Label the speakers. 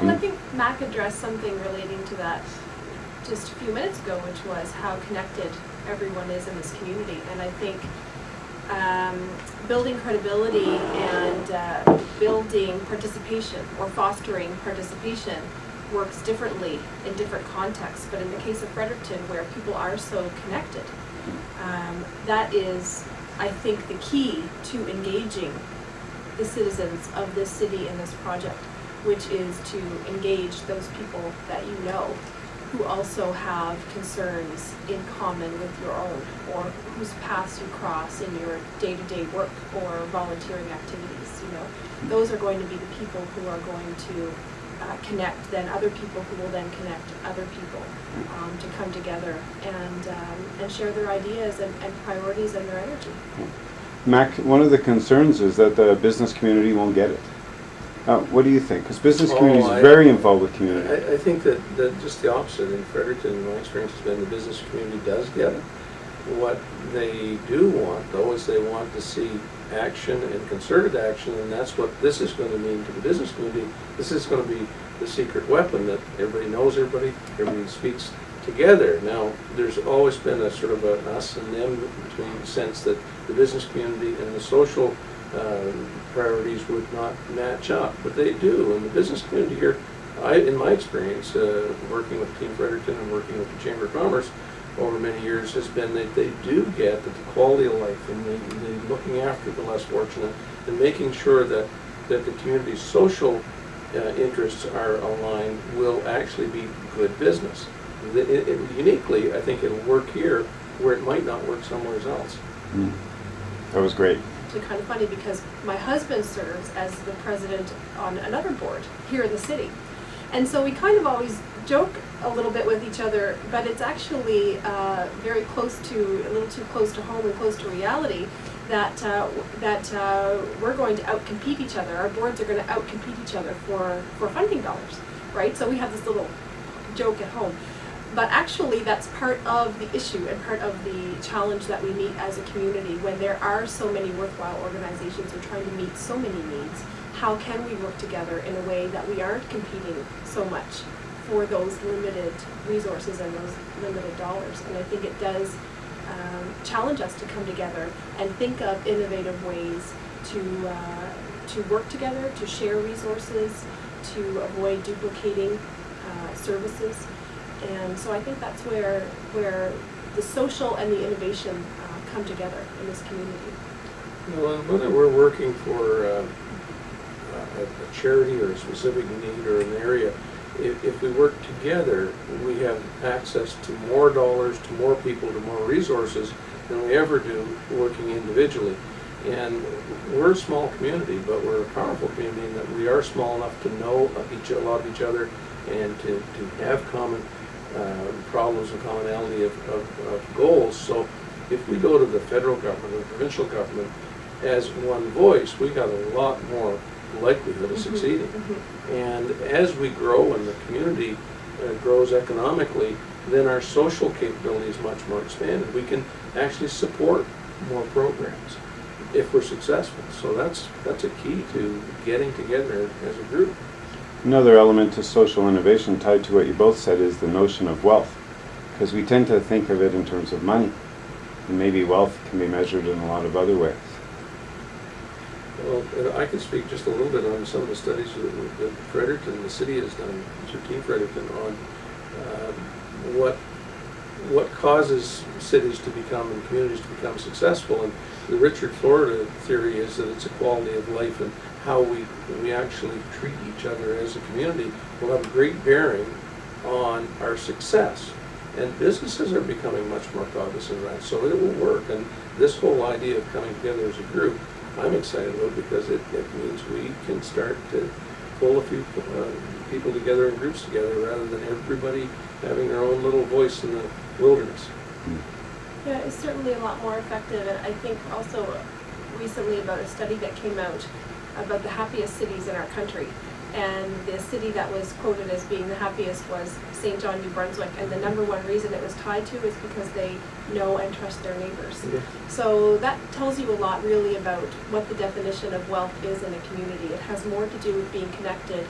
Speaker 1: Well, I think Mac addressed something relating to that just a few minutes ago, which was how connected everyone is in this community. And I think building credibility and building participation or fostering participation works differently in different contexts. But in the case of Fredericton, where people are so connected, that is, I think, the key to engaging the citizens of this city in this project, which is to engage those people that you know who also have concerns in common with your own, or whose paths you cross in your day-to-day work or volunteering activities. You know, those are going to be the people who are going to connect then other people, who will then connect other people to come together and share their ideas and priorities and their energy.
Speaker 2: Mac, one of the concerns is that the business community won't get it. What do you think? Because business community is very involved with community.
Speaker 3: I think that just the opposite in Fredericton, in my experience, has been the business community does get it. What they do want, though, is they want to see action and concerted action, and that's what this is going to mean to the business community. This is going to be the secret weapon that everybody knows everybody speaks together. Now, there's always been a sort of an us and them between sense that the business community and the social priorities would not match up, but they do. And the business community here, in my experience, working with Team Fredericton and working with the Chamber of Commerce over many years, has been that they do get that the quality of life and the looking after the less fortunate and making sure that the community's social interests are aligned will actually be good business. Uniquely, I think it'll work here where it might not work somewhere else.
Speaker 2: That was great.
Speaker 1: It's kind of funny because my husband serves as the president on another board here in the city. And so we kind of always joke a little bit with each other, but it's actually very close to, a little too close to home and close to reality, that we're going to outcompete each other. Our boards are going to outcompete each other for funding dollars, right? So we have this little joke at home. But actually, that's part of the issue and part of the challenge that we meet as a community. When there are so many worthwhile organizations who are trying to meet so many needs, how can we work together in a way that we aren't competing so much for those limited resources and those limited dollars? And I think it does challenge us to come together and think of innovative ways to work together, to share resources, to avoid duplicating services. And so I think that's where the social and the innovation come together in this community.
Speaker 3: Well, whether we're working for a charity or a specific need or an area, if we work together, we have access to more dollars, to more people, to more resources than we ever do working individually. And we're a small community, but we're a powerful community in that we are small enough to know a lot of each other and to have common problems and commonality of goals. So if we go to the federal government or the provincial government as one voice, we got a lot more likelihood of succeeding. And as we grow and the community grows economically, then our social capability is much more expanded. We can actually support more programs if we're successful. So that's a key to getting together as a group.
Speaker 2: Another element to social innovation tied to what you both said is the notion of wealth, because we tend to think of it in terms of money, and maybe wealth can be measured in a lot of other ways.
Speaker 3: Well, I can speak just a little bit on some of the studies that Fredericton, the city, has done, through Team Fredericton, on what causes cities to become and communities to become successful. And the Richard Florida theory is that it's a quality of life, and how we actually treat each other as a community will have a great bearing on our success. And businesses are becoming much more cognizant of that, so it will work. And this whole idea of coming together as a group, I'm excited about, because it means we can start to pull a few people together and groups together rather than everybody having their own little voice in the wilderness.
Speaker 1: Yeah, it's certainly a lot more effective. And I think also recently about a study that came out about the happiest cities in our country. And the city that was quoted as being the happiest was St. John, New Brunswick. And the number one reason it was tied to is because they know and trust their neighbors. Yeah. So that tells you a lot really about what the definition of wealth is in a community. It has more to do with being connected